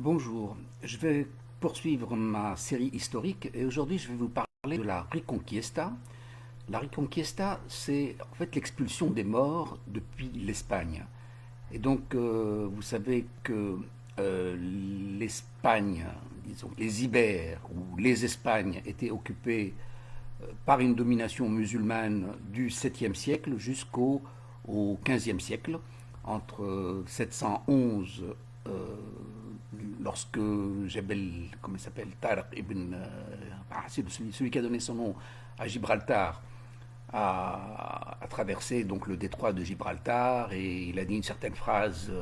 Bonjour, je vais poursuivre ma série historique et aujourd'hui je vais vous parler de la Reconquista. La Reconquista, c'est en fait l'expulsion des morts depuis l'Espagne. Et donc vous savez que l'Espagne, disons les Ibères ou les Espagnes étaient occupées par une domination musulmane du 7e siècle jusqu'au au 15e siècle, entre 711 euh, lorsque Jebel, comment il s'appelle, Tariq ibn, c'est celui qui a donné son nom à Gibraltar, a traversé donc le détroit de Gibraltar et il a dit une certaine phrase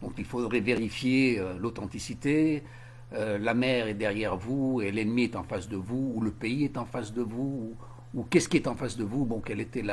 dont il faudrait vérifier l'authenticité. La mer est derrière vous et l'ennemi est en face de vous, ou le pays est en face de vous, ou qu'est-ce qui est en face de vous. Bon, quelle était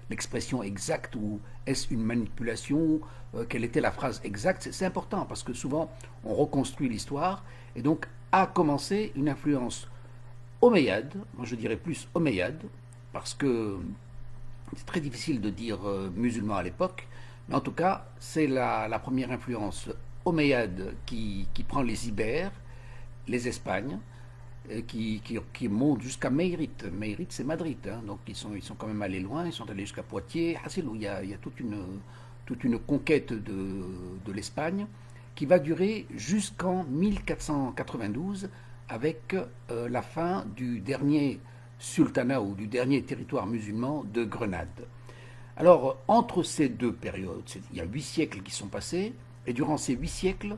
l'expression exacte, ou est-ce une manipulation, quelle était la phrase exacte. C'est important parce que souvent on reconstruit l'histoire et donc a commencé une influence omeyyade, moi je dirais plus omeyyade, parce que c'est très difficile de dire musulman à l'époque, mais en tout cas c'est la première influence omeyyade qui prend les Ibères, les Espagnes, qui montent jusqu'à Mérite. Mérite, c'est Madrid, hein, donc ils sont quand même allés loin, ils sont allés jusqu'à Poitiers, Hassil, où il y a toute une conquête de l'Espagne qui va durer jusqu'en 1492 avec la fin du dernier sultanat ou du dernier territoire musulman de Grenade. Alors, entre ces deux périodes, il y a 8 siècles qui sont passés, et durant ces 8 siècles,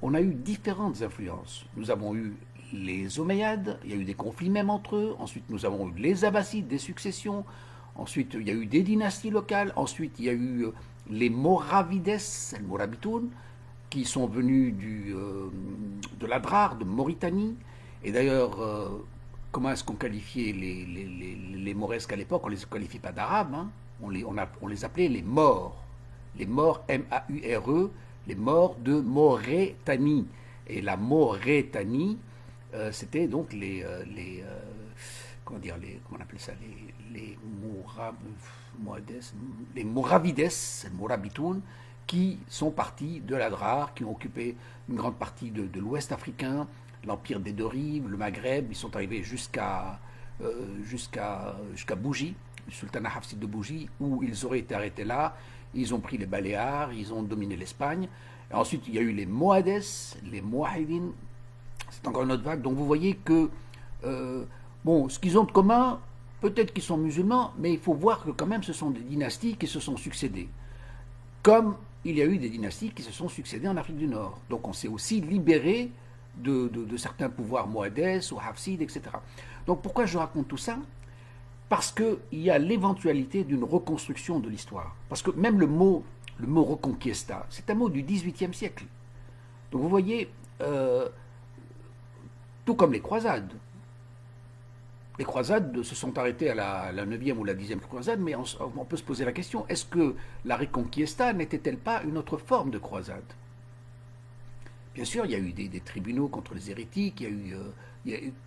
on a eu différentes influences. Nous avons eu les Omeyyades, il y a eu des conflits même entre eux, ensuite nous avons eu les Abbassides, des successions, ensuite il y a eu des dynasties locales, ensuite il y a eu les Moravides, les Morabitoun, qui sont venus de l'Adrar, de Mauritanie, et d'ailleurs, comment est-ce qu'on qualifiait les Mauresques à l'époque? On ne les qualifiait pas d'Arabes, hein. On les appelait les morts M-A-U-R-E, les morts de Maurétanie. Et la Maurétanie, c'était donc comment dire, comment on appelle ça, les Mouravides, les Mourabitoun, qui sont partis de l'Adrar, qui ont occupé une grande partie de l'Ouest africain, l'Empire des Deux Rives, le Maghreb, ils sont arrivés jusqu'à Bougie, le sultanat Hafsid de Bougie, où ils auraient été arrêtés là, ils ont pris les Baléares, ils ont dominé l'Espagne. Et ensuite, il y a eu les Moades, les Moahidines, c'est encore une autre vague. Donc vous voyez que, bon, ce qu'ils ont de commun, peut-être qu'ils sont musulmans, mais il faut voir que quand même ce sont des dynasties qui se sont succédées. Comme il y a eu des dynasties qui se sont succédées en Afrique du Nord. Donc on s'est aussi libéré de certains pouvoirs Moades ou Hafsides, etc. Donc pourquoi je raconte tout ça? Parce qu'il y a l'éventualité d'une reconstruction de l'histoire. Parce que même le mot reconquista, c'est un mot du XVIIIe siècle. Donc vous voyez, tout comme les croisades. Les croisades se sont arrêtées à la 9e ou la 10e croisade, mais on peut se poser la question, est-ce que la Reconquista n'était-elle pas une autre forme de croisade? Bien sûr, il y a eu des tribunaux contre les hérétiques,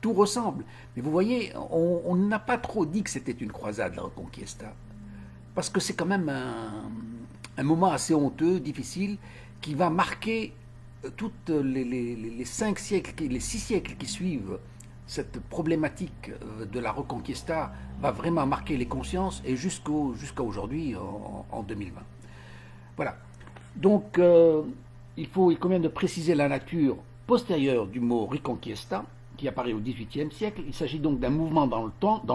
tout ressemble. Mais vous voyez, on n'a pas trop dit que c'était une croisade, la Reconquista. Parce que c'est quand même un moment assez honteux, difficile, qui va marquer toutes les 5 siècles, les 6 siècles qui suivent. Cette problématique de la Reconquista va vraiment marquer les consciences et jusqu'à aujourd'hui, en 2020. Voilà. Donc, il convient de préciser la nature postérieure du mot Reconquista, qui apparaît au XVIIIe siècle. Il s'agit donc d'un mouvement dans le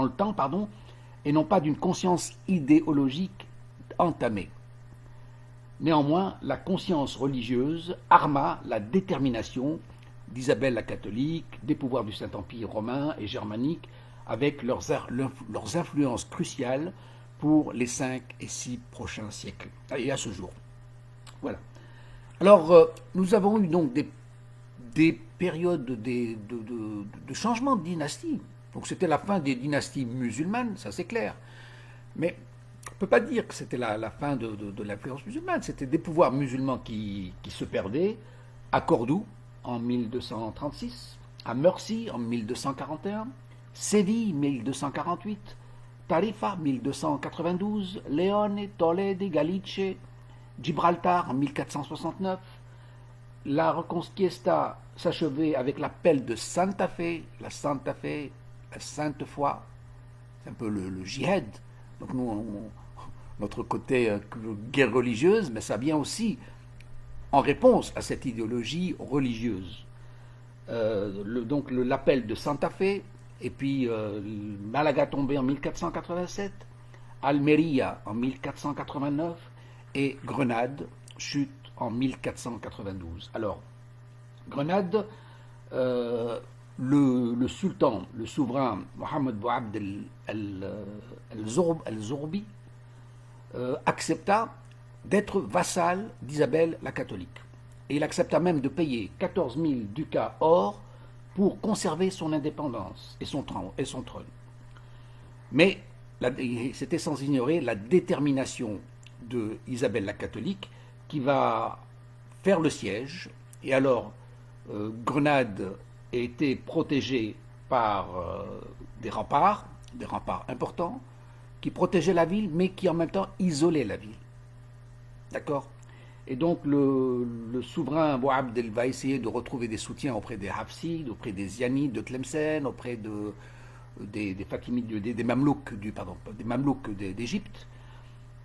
temps, pardon, et non pas d'une conscience idéologique entamée. Néanmoins, la conscience religieuse arma la détermination d'Isabelle la catholique, des pouvoirs du Saint-Empire romain et germanique, avec leurs influences cruciales pour les 5 et 6 prochains siècles, et à ce jour. Voilà. Alors, nous avons eu donc des périodes de changement de dynastie. Donc c'était la fin des dynasties musulmanes, ça c'est clair. Mais on ne peut pas dire que c'était la fin de l'influence musulmane. C'était des pouvoirs musulmans qui se perdaient à Cordoue en 1236, à Murcie en 1241, Séville 1248, Tarifa 1292, Leone, Tolède, Galice, Gibraltar en 1469, la Reconquista s'achevait avec l'appel de Santa Fe, la Santa Fe, la Sainte Foi, c'est un peu le djihad. Donc nous, notre côté guerre religieuse, mais ça vient aussi en réponse à cette idéologie religieuse. Donc l'appel de Santa Fe, et puis Malaga tombé en 1487, Almeria en 1489 et Grenade chute en 1492. Alors, Grenade, le sultan, le souverain Mohammed Bouabd el-Zourbi accepta d'être vassal d'Isabelle la catholique. Et il accepta même de payer 14 000 ducats or pour conserver son indépendance et son trône. Mais c'était sans ignorer la détermination de Isabelle la catholique qui va faire le siège. Et alors, Grenade a été protégée par des remparts importants, qui protégeaient la ville, mais qui en même temps isolaient la ville. D'accord? Et donc le souverain Bouabd va essayer de retrouver des soutiens auprès des Hafsides, auprès des Zianides de Tlemcen, auprès des Fatimides, des Mamelouks d'Égypte.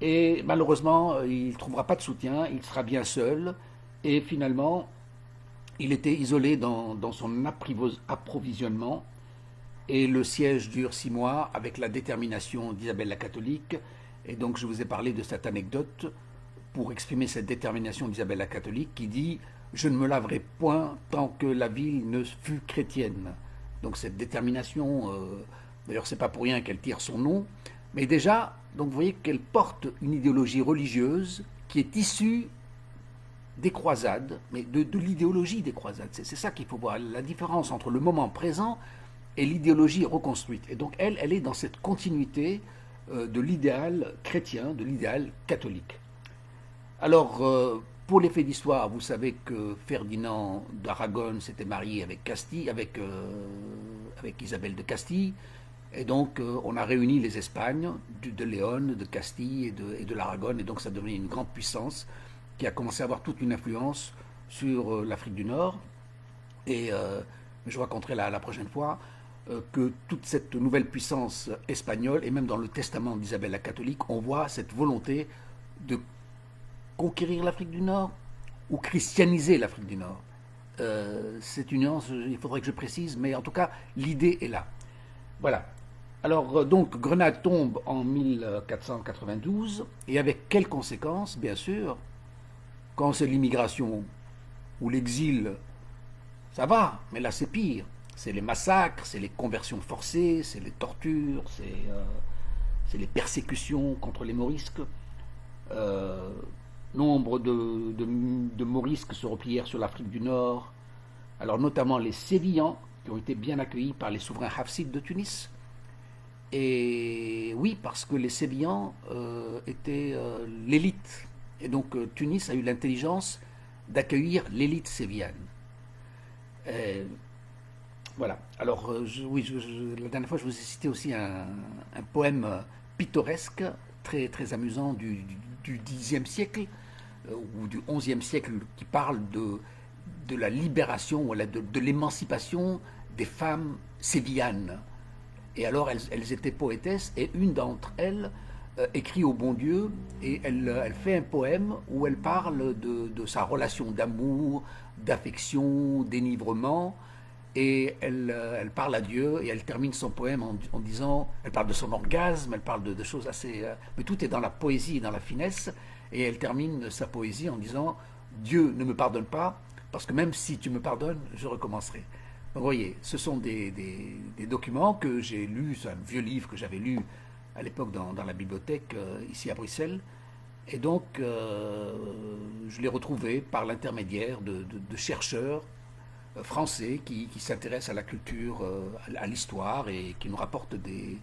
Et malheureusement, il ne trouvera pas de soutien, il sera bien seul. Et finalement, il était isolé dans son approvisionnement. Et le siège dure 6 mois avec la détermination d'Isabelle la catholique. Et donc je vous ai parlé de cette anecdote pour exprimer cette détermination d'Isabelle la catholique qui dit « Je ne me laverai point tant que la ville ne fut chrétienne ». Donc cette détermination, d'ailleurs c'est pas pour rien qu'elle tire son nom, mais déjà, donc vous voyez qu'elle porte une idéologie religieuse qui est issue des croisades, mais de l'idéologie des croisades. C'est ça qu'il faut voir, la différence entre le moment présent et l'idéologie reconstruite. Et donc elle est dans cette continuité de l'idéal chrétien, de l'idéal catholique. Alors, pour l'effet d'histoire, vous savez que Ferdinand d'Aragon s'était marié avec Castille, avec Isabelle de Castille, et donc on a réuni les Espagnes, de Léon, de Castille et de l'Aragon, et donc ça devenait une grande puissance qui a commencé à avoir toute une influence sur l'Afrique du Nord. Et je raconterai la prochaine fois que toute cette nouvelle puissance espagnole, et même dans le testament d'Isabelle la catholique, on voit cette volonté de conquérir l'Afrique du Nord ou christianiser l'Afrique du Nord. C'est une nuance, il faudrait que je précise, mais en tout cas, l'idée est là. Voilà. Alors, donc, Grenade tombe en 1492, et avec quelles conséquences, bien sûr, quand c'est l'immigration ou l'exil, ça va, mais là c'est pire. C'est les massacres, c'est les conversions forcées, c'est les tortures, c'est les persécutions contre les morisques. Nombre de morisques se replièrent sur l'Afrique du Nord, alors notamment les Sévillans, qui ont été bien accueillis par les souverains Hafsides de Tunis. Et oui, parce que les Sévillans étaient l'élite. Et donc Tunis a eu l'intelligence d'accueillir l'élite sévillane. Voilà. Alors, la dernière fois, je vous ai cité aussi un poème pittoresque, très, très amusant du Xe siècle ou du XIe siècle qui parle de la libération, de l'émancipation des femmes sévillanes. Et alors, elles étaient poétesses, et une d'entre elles écrit au bon Dieu, et elle fait un poème où elle parle de sa relation d'amour, d'affection, d'énivrement, et elle parle à Dieu, et elle termine son poème en disant, elle parle de son orgasme, elle parle de choses assez... mais tout est dans la poésie et dans la finesse, et elle termine sa poésie en disant, Dieu ne me pardonne pas, parce que même si tu me pardonnes, je recommencerai. Donc vous voyez, ce sont des documents que j'ai lus, c'est un vieux livre que j'avais lu à l'époque dans la bibliothèque ici à Bruxelles, et donc je l'ai retrouvé par l'intermédiaire de chercheurs français qui s'intéressent à la culture, à l'histoire, et qui nous rapportent de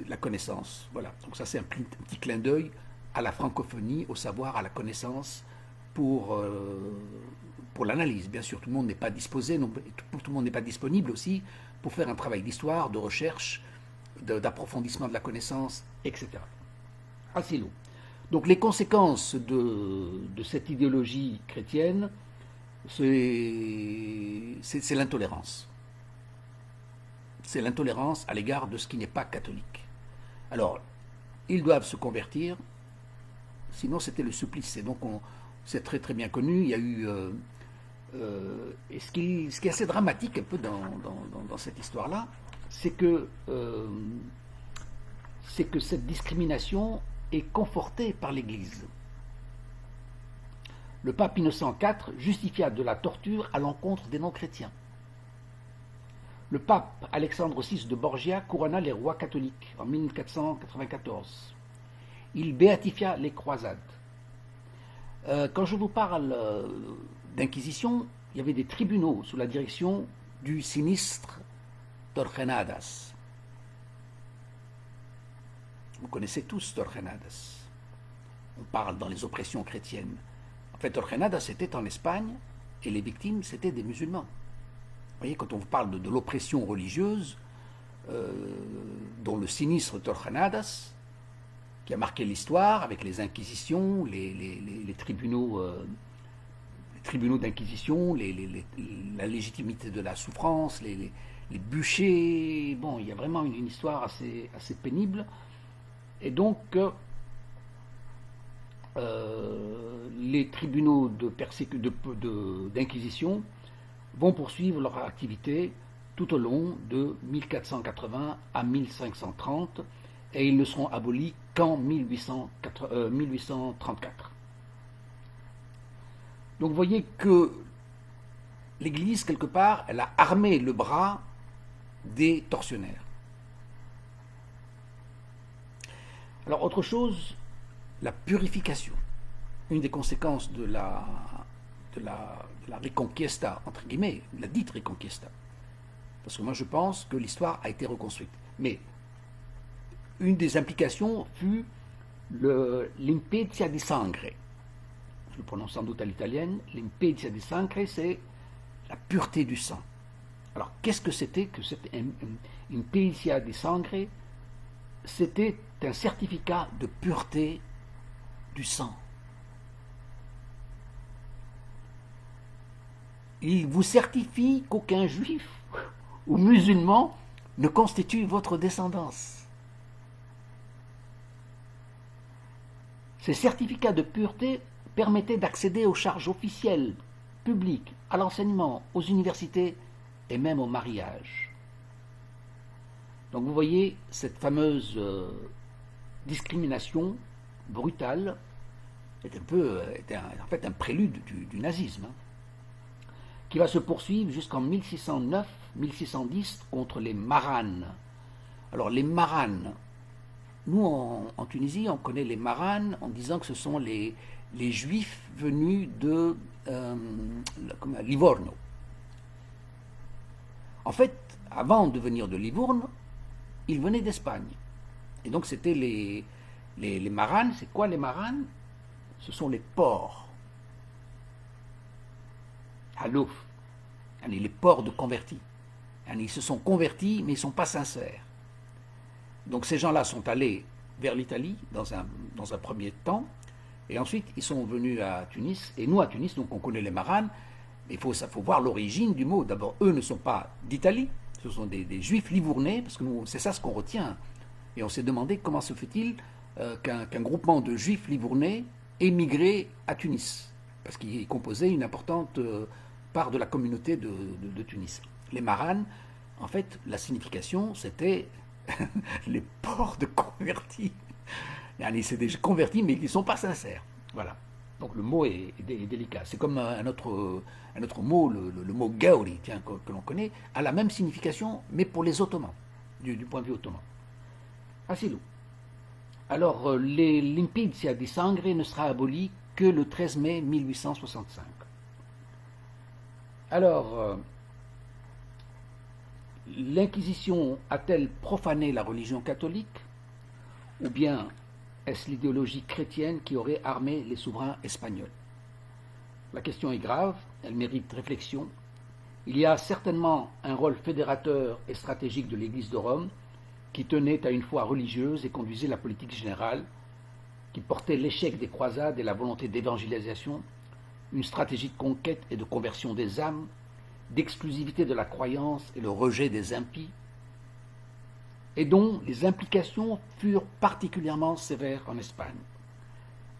la connaissance. Voilà, donc ça c'est un petit clin d'œil à la francophonie, au savoir, à la connaissance, pour l'analyse. Bien sûr, tout le monde n'est pas disposé, tout le monde n'est pas disponible aussi pour faire un travail d'histoire, de recherche, d'approfondissement de la connaissance, etc. Assez lourd. Donc les conséquences de cette idéologie chrétienne, c'est l'intolérance. C'est l'intolérance à l'égard de ce qui n'est pas catholique. Alors, ils doivent se convertir, sinon c'était le supplice. Et donc, c'est très très bien connu. Il y a eu. Et ce qui est assez dramatique un peu dans cette histoire-là, c'est que cette discrimination est confortée par l'Église. Le pape Innocent IV justifia de la torture à l'encontre des non-chrétiens. Le pape Alexandre VI de Borgia couronna les rois catholiques en 1494. Il béatifia les croisades. Quand je vous parle d'inquisition, il y avait des tribunaux sous la direction du sinistre Torquenadas. Vous connaissez tous Torquenadas. On parle dans les oppressions chrétiennes. En fait, Torquenadas était en Espagne et les victimes, c'était des musulmans. Vous voyez, quand on vous parle de l'oppression religieuse, dont le sinistre Torquenadas, qui a marqué l'histoire avec les inquisitions, les tribunaux d'inquisition, la légitimité de la souffrance, les bûchers. Bon, il y a vraiment une histoire assez pénible. Et donc, les tribunaux d'inquisition vont poursuivre leur activité tout au long de 1480 à 1530, et ils ne seront abolis qu'en 1834. Donc vous voyez que l'Église, quelque part, elle a armé le bras des tortionnaires. Alors autre chose, la purification. Une des conséquences de la Reconquista, entre guillemets, la dite Reconquista. Parce que moi je pense que l'histoire a été reconstruite. Mais une des implications fut l'impetia di sangre. Je le prononce sans doute à l'italienne. L'impetia di sangre, c'est la pureté du sang. Alors qu'est-ce que c'était que cette impetia di sangre? C'était un certificat de pureté du sang. Il vous certifie qu'aucun juif ou musulman ne constitue votre descendance. Ces certificats de pureté permettaient d'accéder aux charges officielles, publiques, à l'enseignement, aux universités et même au mariage. Donc vous voyez, cette fameuse discrimination brutale est en fait un prélude du nazisme, qui va se poursuivre jusqu'en 1609-1610 contre les Maranes. Alors les Maranes, nous en Tunisie, on connaît les Maranes en disant que ce sont les Juifs venus de Livorno. En fait, avant de venir de Livourne, ils venaient d'Espagne. Et donc c'était les Maranes. C'est quoi les Maranes? Ce sont les porcs. Halouf. Les porcs de convertis. Ils se sont convertis, mais ils ne sont pas sincères. Donc ces gens-là sont allés vers l'Italie dans un premier temps, et ensuite ils sont venus à Tunis. Et nous, à Tunis, donc on connaît les Maranes, mais il faut voir l'origine du mot. D'abord, eux ne sont pas d'Italie, ce sont des Juifs livournais, parce que c'est ça ce qu'on retient. Et on s'est demandé comment se fait-il qu'un groupement de Juifs livournais ait migré à Tunis, parce qu'ils composaient une importante part de la communauté de Tunis. Les Maranes, en fait, la signification, c'était les porcs de convertis. C'est des convertis, mais qui ne sont pas sincères. Voilà. Donc le mot est délicat. C'est comme un autre mot, le mot gauri, que l'on connaît, a la même signification, mais pour les Ottomans, du point de vue ottoman. Asilou. Alors, l'impetia di sangre ne sera abolie que le 13 mai 1865. Alors, l'Inquisition a-t-elle profané la religion catholique, ou bien est-ce l'idéologie chrétienne qui aurait armé les souverains espagnols? La question est grave, elle mérite réflexion. Il y a certainement un rôle fédérateur et stratégique de l'Église de Rome, qui tenait à une foi religieuse et conduisait la politique générale, qui portait l'échec des croisades et la volonté d'évangélisation, une stratégie de conquête et de conversion des âmes, d'exclusivité de la croyance et le rejet des impies, et dont les implications furent particulièrement sévères en Espagne.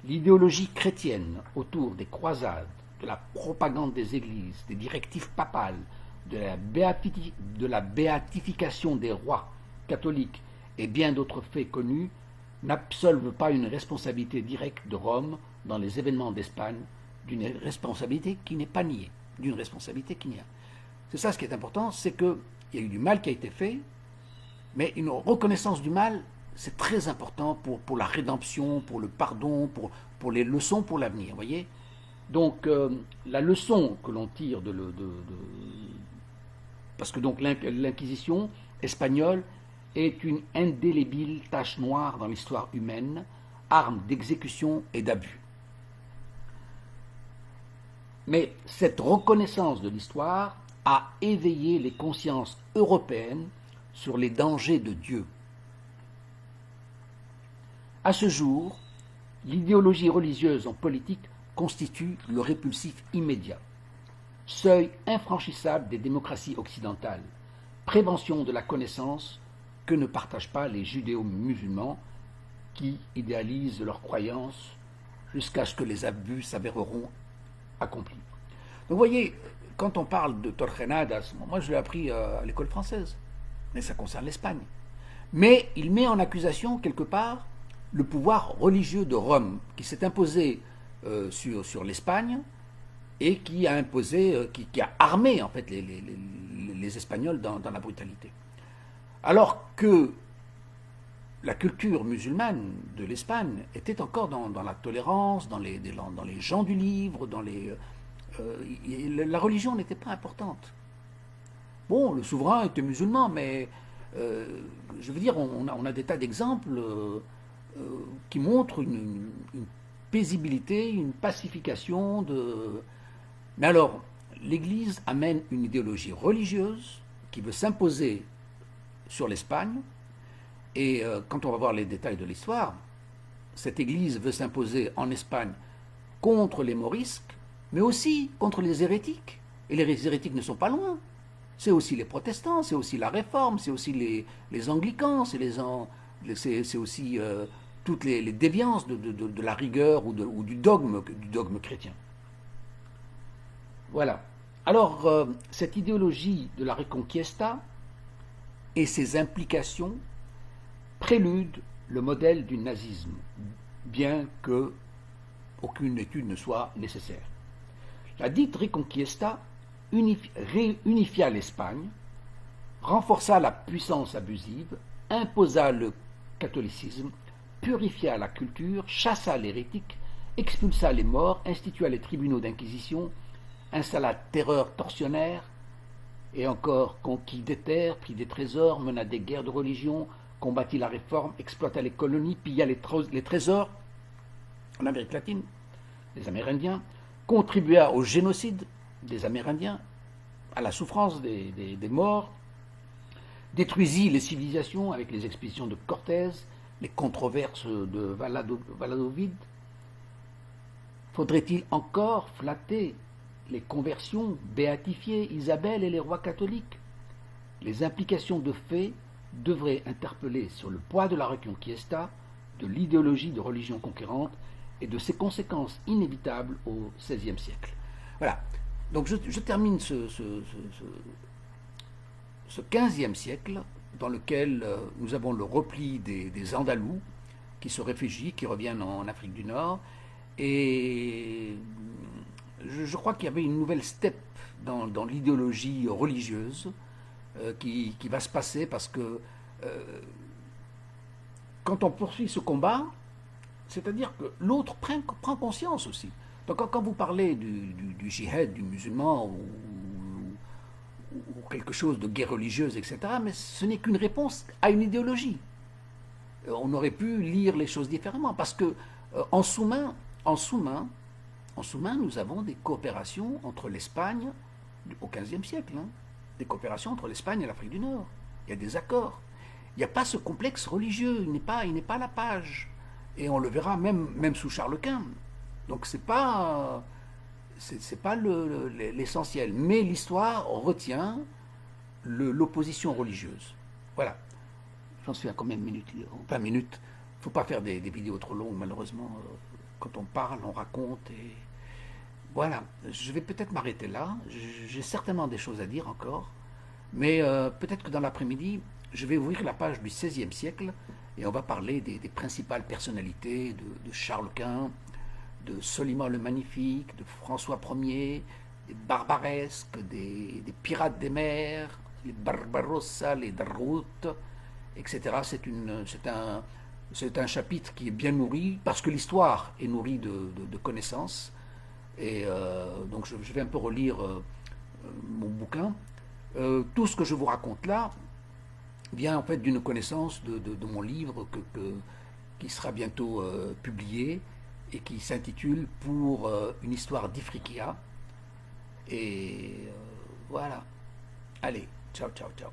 L'idéologie chrétienne autour des croisades, de la propagande des églises, des directives papales, de la béatification des rois catholiques et bien d'autres faits connus n'absolvent pas une responsabilité directe de Rome dans les événements d'Espagne, d'une responsabilité qui n'est pas niée, d'une responsabilité qui n'y a. C'est ça ce qui est important, c'est qu'il y a eu du mal qui a été fait, mais une reconnaissance du mal, c'est très important pour la rédemption, pour le pardon, pour les leçons pour l'avenir, vous voyez. Donc la leçon que l'on tire parce que donc l'Inquisition espagnole est une indélébile tache noire dans l'histoire humaine, arme d'exécution et d'abus. Mais cette reconnaissance de l'histoire a éveillé les consciences européennes sur les dangers de Dieu. À ce jour, l'idéologie religieuse en politique constitue le répulsif immédiat, seuil infranchissable des démocraties occidentales, prévention de la connaissance que ne partagent pas les judéo-musulmans qui idéalisent leurs croyances jusqu'à ce que les abus s'avéreront accomplis. Donc vous voyez, quand on parle de Torquenadas, moi je l'ai appris à l'école française, mais ça concerne l'Espagne. Mais il met en accusation quelque part le pouvoir religieux de Rome qui s'est imposé sur l'Espagne et qui a imposé, qui a armé en fait les Espagnols dans la brutalité. Alors que la culture musulmane de l'Espagne était encore dans la tolérance, dans les gens du livre, la religion n'était pas importante. Bon, le souverain était musulman, mais je veux dire, on a des tas d'exemples qui montrent une paisibilité, une pacification de... Mais alors, l'Église amène une idéologie religieuse qui veut s'imposer sur l'Espagne, et quand on va voir les détails de l'histoire, cette Église veut s'imposer en Espagne contre les morisques, mais aussi contre les hérétiques. Et les hérétiques ne sont pas loin. C'est aussi les protestants, c'est aussi la réforme, c'est aussi les anglicans, c'est aussi toutes les déviances de la rigueur ou du dogme chrétien. Voilà. Alors, cette idéologie de la Reconquista et ses implications prélude le modèle du nazisme, bien que aucune étude ne soit nécessaire. La dite Reconquista réunifia l'Espagne, renforça la puissance abusive, imposa le catholicisme, purifia la culture, chassa l'hérétique, expulsa les morts, institua les tribunaux d'inquisition, installa la terreur tortionnaire, et encore conquit des terres, prit des trésors, mena des guerres de religion, combattit la réforme, exploita les colonies, pilla les trésors en Amérique latine, les Amérindiens, contribua au génocide des Amérindiens, à la souffrance des morts, détruisit les civilisations avec les expéditions de Cortés, les controverses de Valladolid. Faudrait-il encore flatter les conversions, béatifier Isabelle et les rois catholiques? Les implications de fait devraient interpeller sur le poids de la Reconquista, de l'idéologie de religion conquérante et de ses conséquences inévitables au XVIe siècle. Voilà. Donc je termine ce XVe siècle dans lequel nous avons le repli des Andalous qui se réfugient, qui reviennent en Afrique du Nord, et je crois qu'il y avait une nouvelle step dans l'idéologie religieuse qui va se passer parce que quand on poursuit ce combat, c'est-à-dire que l'autre prend conscience aussi. Donc quand vous parlez du djihad, du musulman ou quelque chose de guerre religieuse, etc., mais ce n'est qu'une réponse à une idéologie. On aurait pu lire les choses différemment parce que en sous-main, nous avons des coopérations entre l'Espagne au XVe siècle, des coopérations entre l'Espagne et l'Afrique du Nord. Il y a des accords. Il n'y a pas ce complexe religieux, il n'est pas à la page. Et on le verra même sous Charles Quint. Donc c'est pas c'est pas l'essentiel. Mais l'histoire retient l'opposition religieuse. Voilà. J'en suis à combien de minutes? 20 minutes. Il ne faut pas faire des vidéos trop longues, malheureusement. Quand on parle, on raconte. Et voilà. Je vais peut-être m'arrêter là. J'ai certainement des choses à dire encore. Mais peut-être que dans l'après-midi, je vais ouvrir la page du XVIe siècle et on va parler des principales personnalités de Charles Quint, de Soliman le Magnifique, de François Ier, des barbaresques, des pirates des mers, les Barbarossa, les Darrout, etc. C'est un chapitre qui est bien nourri parce que l'histoire est nourrie de connaissances. Et donc je vais un peu relire mon bouquin. Tout ce que je vous raconte là vient en fait d'une connaissance de mon livre qui sera bientôt publié et qui s'intitule Pour une histoire d'Ifriqiya. Et voilà. Allez, ciao, ciao, ciao.